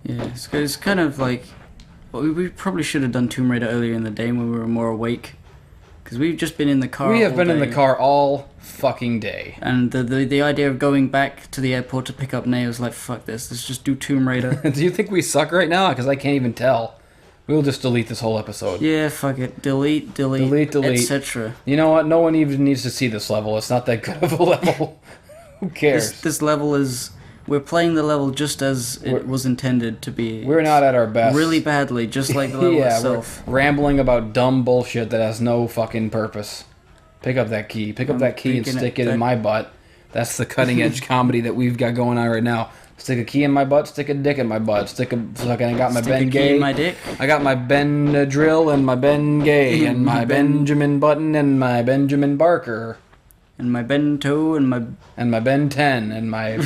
Yeah, it's kind of like... Well, we probably should have done Tomb Raider earlier in the day when we were more awake. Because we've just been in the car We have all been in the day. car all fucking day. And the idea of going back to the airport to pick up Nate was like, fuck this, let's just do Tomb Raider. Do you think we suck right now? Because I can't even tell. We'll just delete this whole episode. Yeah, fuck it. Delete, etc. You know what? No one even needs to see this level. It's not that good of a level. Who cares? This level is... We're playing the level just as it was intended to be. We're not at our best. Really badly, just like the level yeah, itself. We're rambling about dumb bullshit that has no fucking purpose. Pick up that key. Pick up that key and stick it in my butt. That's the cutting edge comedy that we've got going on right now. Stick a key in my butt, stick a dick in my butt, I got my Ben Gay. In my dick. I got my Ben Drill and my Ben Gay and my Benjamin Button and my Benjamin Barker. And my Ben Toe and my... And my Ben 10 and my...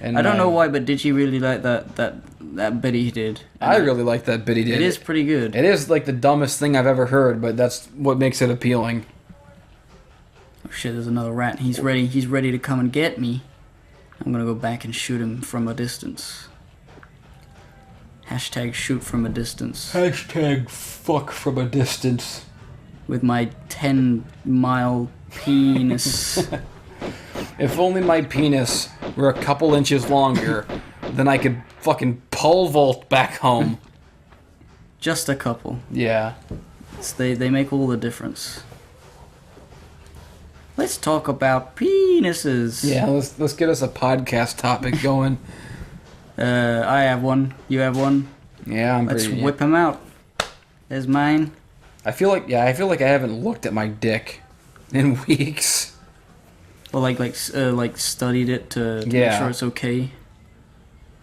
And I don't know why, but did you really like that bit he did? I really like that bit he did. It is pretty good. It is like the dumbest thing I've ever heard, but that's what makes it appealing. Oh shit, there's another rat. He's ready to come and get me. I'm gonna go back and shoot him from a distance. Hashtag shoot from a distance. Hashtag fuck from a distance. With my 10-mile penis. If only my penis were a couple inches longer, then I could fucking pole vault back home. Just a couple. Yeah. They make all the difference. Let's talk about penises. Yeah, let's get us a podcast topic going. I have one. You have one. Yeah, Let's whip them out. There's mine. I feel like I haven't looked at my dick in weeks. Well, like studied it to make sure it's okay.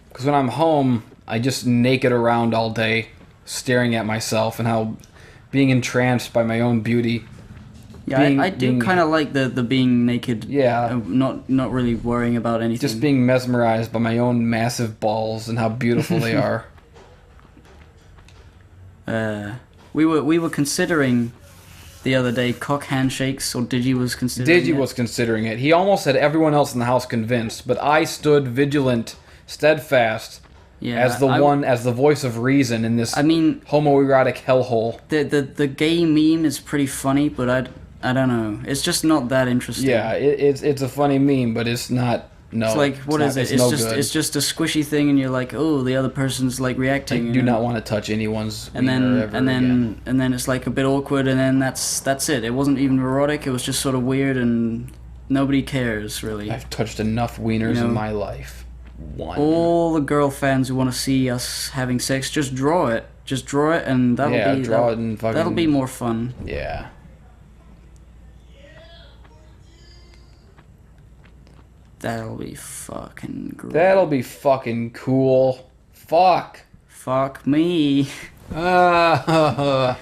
Because when I'm home, I just naked around all day, staring at myself and how being entranced by my own beauty. Yeah, I do kind of like the being naked. Yeah. Not really worrying about anything. Just being mesmerized by my own massive balls and how beautiful they are. We were considering the other day cock handshakes, or Digi was considering Digi was considering it. He almost had everyone else in the house convinced, but I stood vigilant, steadfast, as the voice of reason in this homoerotic hellhole. The gay meme is pretty funny, but I don't know. It's just not that interesting. Yeah, it's a funny meme, but it's not. No, it's like it's just a squishy thing, and you're like, oh, the other person's like reacting. I do not want to touch anyone's. And then it's like a bit awkward, and then that's it. It wasn't even erotic. It was just sort of weird, and nobody cares really. I've touched enough wieners in my life. One. All the girl fans who want to see us having sex, just draw it, and that'll be more fun. Yeah. That'll be fucking great. That'll be fucking cool. Fuck. Fuck me. Video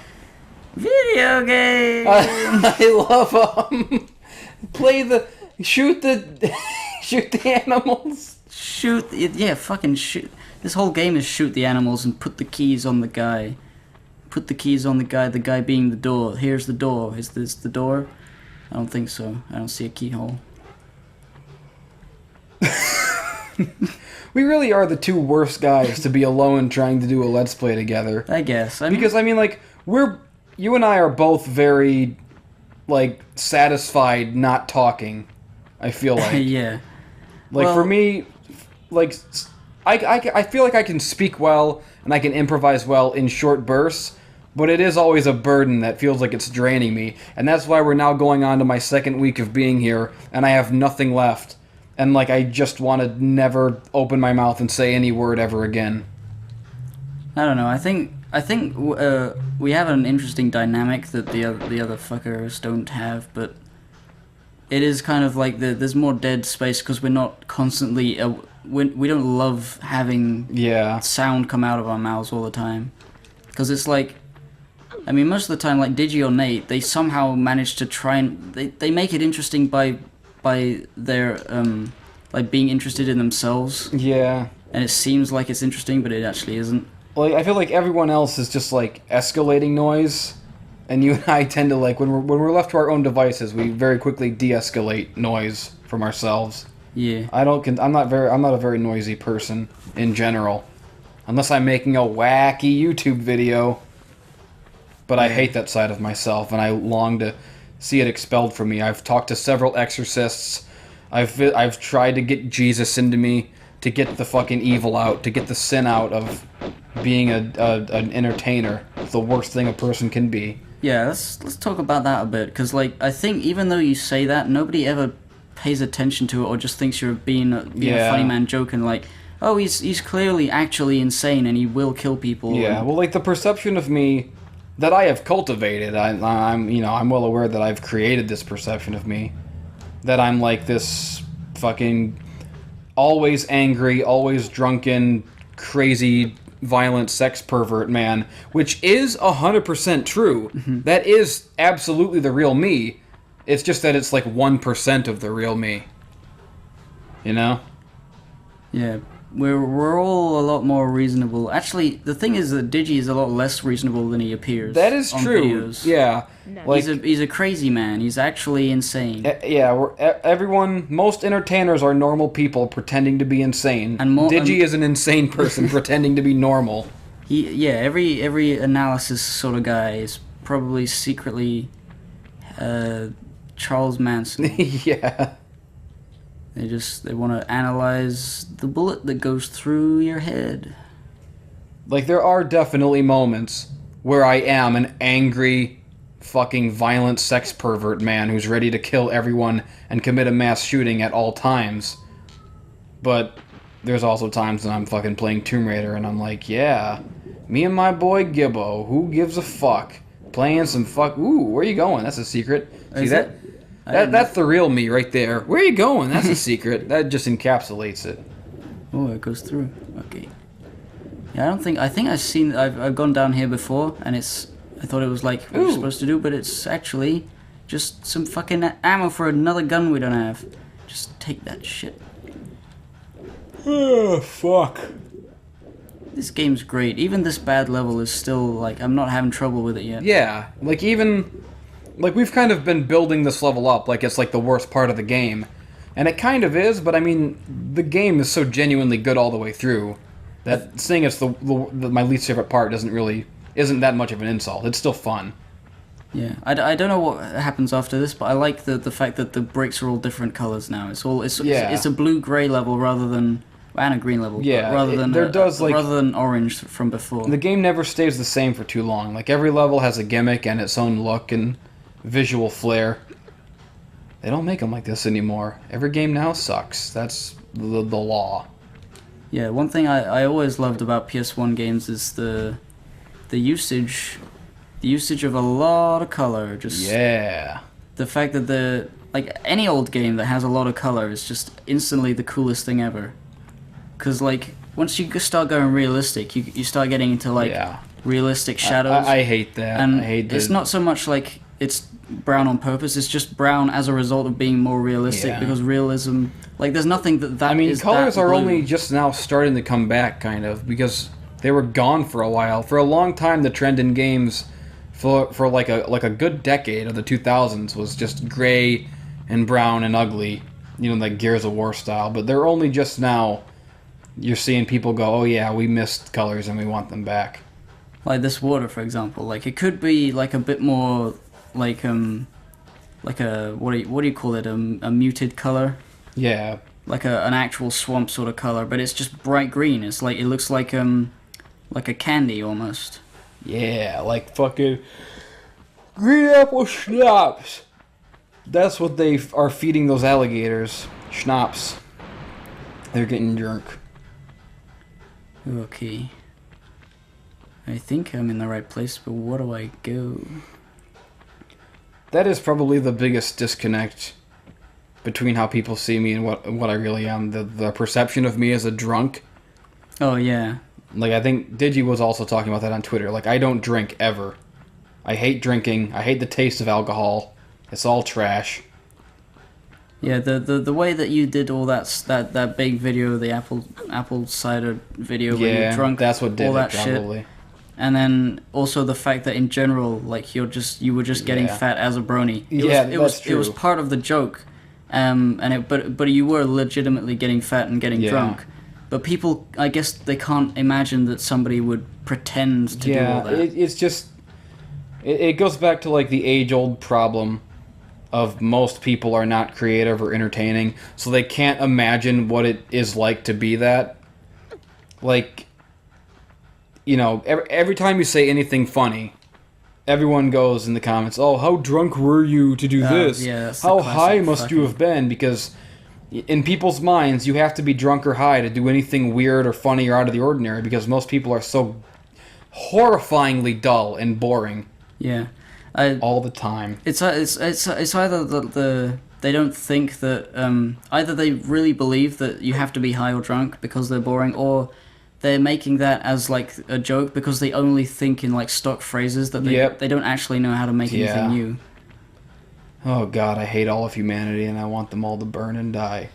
game. I love them. Shoot the animals. Fucking shoot. This whole game is shoot the animals and put the keys on the guy. Put the keys on the guy being the door. Here's the door. Is this the door? I don't think so. I don't see a keyhole. We really are the two worst guys to be alone trying to do a Let's Play together. I guess. You and I are both very, satisfied not talking, I feel like. Yeah. For me, I feel like I can speak well and I can improvise well in short bursts, but it is always a burden that feels like it's draining me. And that's why we're now going on to my second week of being here, and I have nothing left. And, I just want to never open my mouth and say any word ever again. I don't know. I think we have an interesting dynamic that the other fuckers don't have, but it is kind of like there's more dead space because we're not constantly... we don't love having sound come out of our mouths all the time. Because it's like... most of the time, Digi or Nate, they somehow manage to try and... They make it interesting by their being interested in themselves. Yeah. And it seems like it's interesting, but it actually isn't. I feel like everyone else is just escalating noise, and you and I tend to when we're left to our own devices, we very quickly de-escalate noise from ourselves. Yeah. I'm not a very noisy person in general. Unless I'm making a wacky YouTube video. But I hate that side of myself, and I long to see it expelled from me. I've talked to several exorcists. I've tried to get Jesus into me, to get the fucking evil out, to get the sin out of being an entertainer. It's the worst thing a person can be. Yeah, let's talk about that a bit, because like I think even though you say that, nobody ever pays attention to it or just thinks you're being a funny man joking like, oh, he's clearly actually insane and he will kill people. Yeah, well, like the perception of me that I have cultivated, I'm well aware that I've created this perception of me, that I'm like this fucking always angry, always drunken, crazy, violent sex pervert man, which is 100% true. Mm-hmm. That is absolutely the real me. It's just that it's like 1% of the real me. You know? Yeah, we're all a lot more reasonable. Actually, the thing is that Digi is a lot less reasonable than he appears. That is on true. Videos. Yeah. Like, He's a crazy man. He's actually insane. Most entertainers are normal people pretending to be insane. And Digi is an insane person pretending to be normal. Every analysis sort of guy is probably secretly Charles Manson. Yeah. They want to analyze the bullet that goes through your head. Like, there are definitely moments where I am an angry, fucking violent sex pervert man who's ready to kill everyone and commit a mass shooting at all times. But there's also times when I'm fucking playing Tomb Raider and I'm like, yeah, me and my boy Gibbo, who gives a fuck? Playing some Ooh, where are you going? That's a secret. See that? That's the real me right there. Where are you going? That's a secret. That just encapsulates it. Oh, it goes through. Okay. Yeah, I think I've gone down here before, and I thought it was like what you're supposed to do, but it's actually just some fucking ammo for another gun we don't have. Just take that shit. Oh, fuck. This game's great. Even this bad level is still, like, I'm not having trouble with it yet. Yeah, like we've kind of been building this level up like it's like the worst part of the game. And it kind of is, but I mean, the game is so genuinely good all the way through that saying it's my least favorite part isn't that much of an insult. It's still fun. Yeah, I don't know what happens after this, but I like the fact that the bricks are all different colors now. It's a blue-gray level rather than... and a green level, yeah, rather than orange from before. The game never stays the same for too long. Like, every level has a gimmick and its own look and visual flair. They don't make them like this anymore. Every game now sucks. That's the law. Yeah, one thing I always loved about PS1 games is the usage of a lot of color. Just yeah. The fact that like any old game that has a lot of color is just instantly the coolest thing ever. Because, like, once you start going realistic, you start getting into, like, realistic shadows. I hate that. And I hate it's not so much, like, it's brown on purpose. It's just brown as a result of being more realistic, because realism... Like, there's nothing that I mean, is colors that are blue. only just now starting to come back, kind of, because they were gone for a while. For a long time, the trend in games for like a good decade of the 2000s was just gray and brown and ugly, you know, like Gears of War style. But they're only just now... You're seeing people go, oh yeah, we missed colors and we want them back. Like this water, for example. Like, it could be, like, a bit more, like a, what do you call it, a muted color? Yeah. Like an actual swamp sort of color, but it's just bright green. It's like, it looks like a candy almost. Yeah, like fucking green apple schnapps. That's what they are feeding those alligators. Schnapps. They're getting drunk. Okay. I think I'm in the right place, but where do I go? That is probably the biggest disconnect between how people see me and what I really am. The perception of me as a drunk. Oh, yeah. Like, I think Digi was also talking about that on Twitter. Like, I don't drink ever. I hate drinking. I hate the taste of alcohol. It's all trash. Yeah, the way that you did all that big video, the apple cider video where you were drunk, that's what did all that it probably. Shit. And then also the fact that in general, like you were just getting fat as a brony. It was part of the joke, but you were legitimately getting fat and getting drunk. But people, I guess, they can't imagine that somebody would pretend to do all that. It's just it goes back to like the age-old problem of most people are not creative or entertaining, so they can't imagine what it is like to be that. Like, you know, every time you say anything funny, everyone goes in the comments, "Oh, how drunk were you to do this? Yeah, that's the How classic high must you fucking- have been?" Because in people's minds, you have to be drunk or high to do anything weird or funny or out of the ordinary, because most people are so horrifyingly dull and boring Yeah. all the time. It's either the they don't think that either they really believe that you have to be high or drunk because they're boring, or they're making that as like a joke because they only think in like stock phrases that they don't actually know how to make anything new. Oh god, I hate all of humanity and I want them all to burn and die.